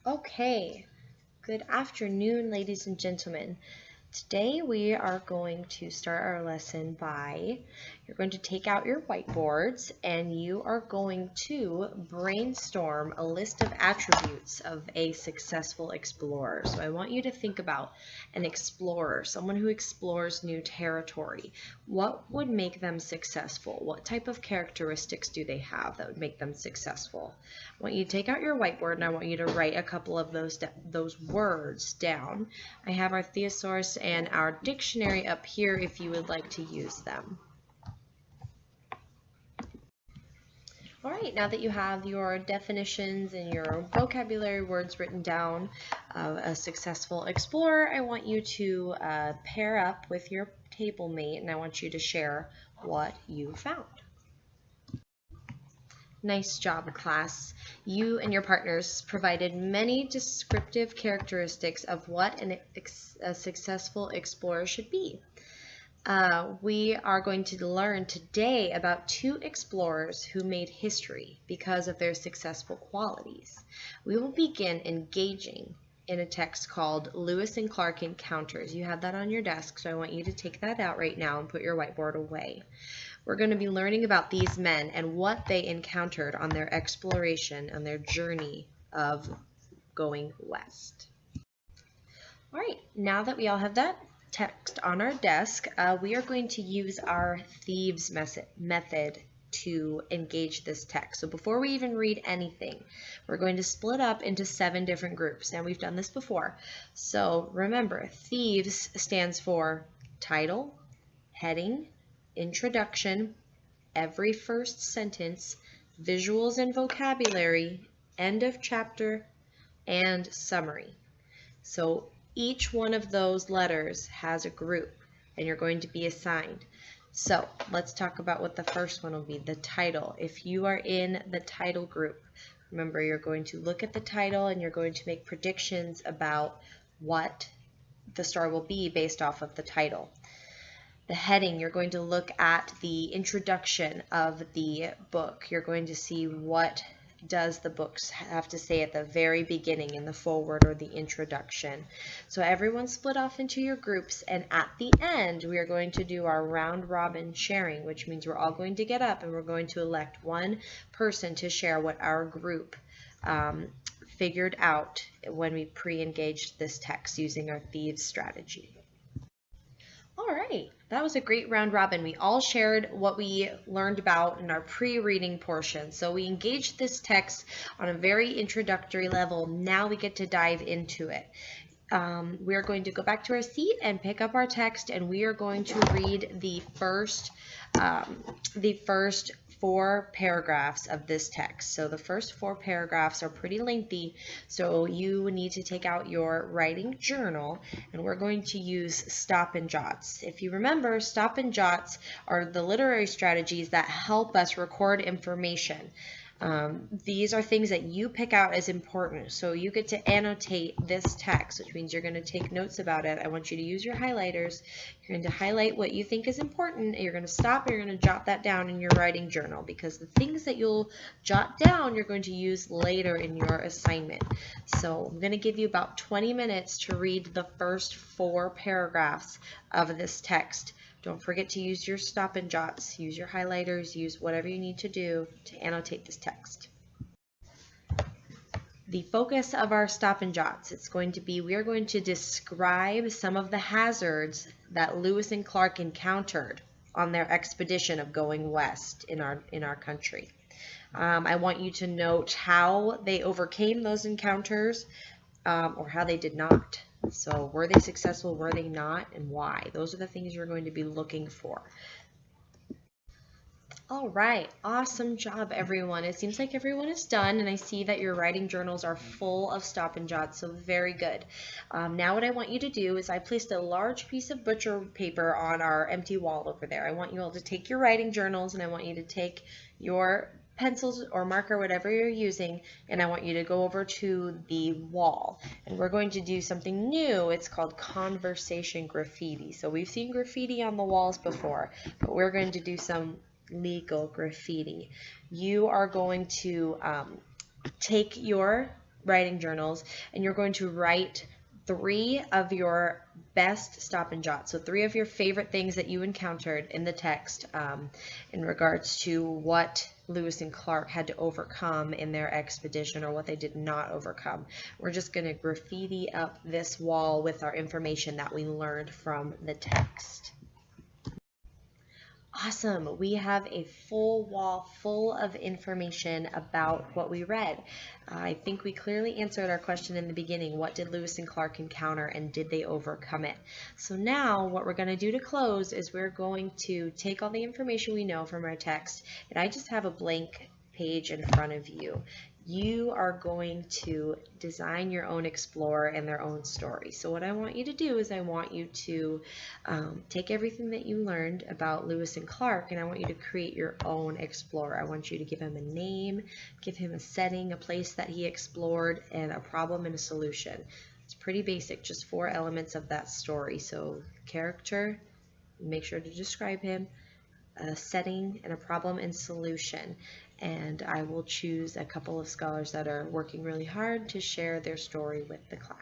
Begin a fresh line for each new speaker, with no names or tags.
Okay, good afternoon, ladies and gentlemen. Today we are going to start our lesson by, you're going to take out your whiteboards and you are going to brainstorm a list of attributes of a successful explorer. So I want you to think about an explorer, someone who explores new territory. What would make them successful? What type of characteristics do they have that would make them successful? I want you to take out your whiteboard and I want you to write a couple of those words down. I have our thesaurus and our dictionary up here if you would like to use them. All right, now that you have your definitions and your vocabulary words written down of a successful explorer, I want you to pair up with your table mate and I want you to share what you found. Nice job, class. You and your partners provided many descriptive characteristics of what a successful explorer should be. We are going to learn today about two explorers who made history because of their successful qualities. We will begin engaging in a text called Lewis and Clark Encounters. You have that on your desk, so I want you to take that out right now and put your whiteboard away. We're going to be learning about these men and what they encountered on their exploration, on their journey of going west. All right, now that we all have that text on our desk, we are going to use our thieves method to engage this text. So before we even read anything, we're going to split up into 7 different groups. Now we've done this before. So remember, thieves stands for title, heading, introduction, every first sentence, visuals and vocabulary, end of chapter, and summary. So each one of those letters has a group and you're going to be assigned. So let's talk about what the first one will be, the title. If you are in the title group, remember you're going to look at the title and you're going to make predictions about what the story will be based off of the title. The heading, you're going to look at the introduction of the book. You're going to see what does the books have to say at the very beginning in the foreword or the introduction. So everyone split off into your groups, and at the end we are going to do our round robin sharing, which means we're all going to get up and we're going to elect one person to share what our group figured out when we pre-engaged this text using our thieves strategy. All right, that was a great round robin. We all shared what we learned about in our pre-reading portion. So we engaged this text on a very introductory level. Now we get to dive into it. We are going to go back to our seat and pick up our text, and we are going to read the first 4 paragraphs of this text. So the first 4 paragraphs are pretty lengthy, so you need to take out your writing journal and we're going to use stop and jots. If you remember, stop and jots are the literary strategies that help us record information. These are things that you pick out as important. So you get to annotate this text, which means you're going to take notes about it. I want you to use your highlighters. You're going to highlight what you think is important, and you're going to stop and you're going to jot that down in your writing journal, because the things that you'll jot down you're going to use later in your assignment. So I'm going to give you about 20 minutes to read the first 4 paragraphs of this text. Don't forget to use your stop and jots, use your highlighters, use whatever you need to do to annotate this text. The focus of our stop and jots, it's going to be, we are going to describe some of the hazards that Lewis and Clark encountered on their expedition of going west in our country. I want you to note how they overcame those encounters or how they did not. So were they successful, were they not, and why? Those are the things you're going to be looking for. All right, awesome job, everyone. It seems like everyone is done, and I see that your writing journals are full of stop and jots, so very good. Now what I want you to do is I placed a large piece of butcher paper on our empty wall over there. I want you all to take your writing journals, and I want you to take your pencils or marker, whatever you're using, and I want you to go over to the wall, and we're going to do something new. It's called conversation graffiti. So we've seen graffiti on the walls before, but we're going to do some legal graffiti. You are going to take your writing journals, and you're going to write 3 of your best stop and jot. So 3 of your favorite things that you encountered in the text in regards to what Lewis and Clark had to overcome in their expedition, or what they did not overcome. We're just going to graffiti up this wall with our information that we learned from the text. Awesome. We have a full wall full of information about what we read. I think we clearly answered our question in the beginning. What did Lewis and Clark encounter, and did they overcome it? So now what we're going to do to close is we're going to take all the information we know from our text, and I just have a blank page in front of you. You are going to design your own explorer and their own story. So what I want you to do is I want you to take everything that you learned about Lewis and Clark, and I want you to create your own explorer. I want you to give him a name, give him a setting, a place that he explored, and a problem and a solution. It's pretty basic, just 4 elements of that story. So character, make sure to describe him, a setting, and a problem and solution. And I will choose a couple of scholars that are working really hard to share their story with the class.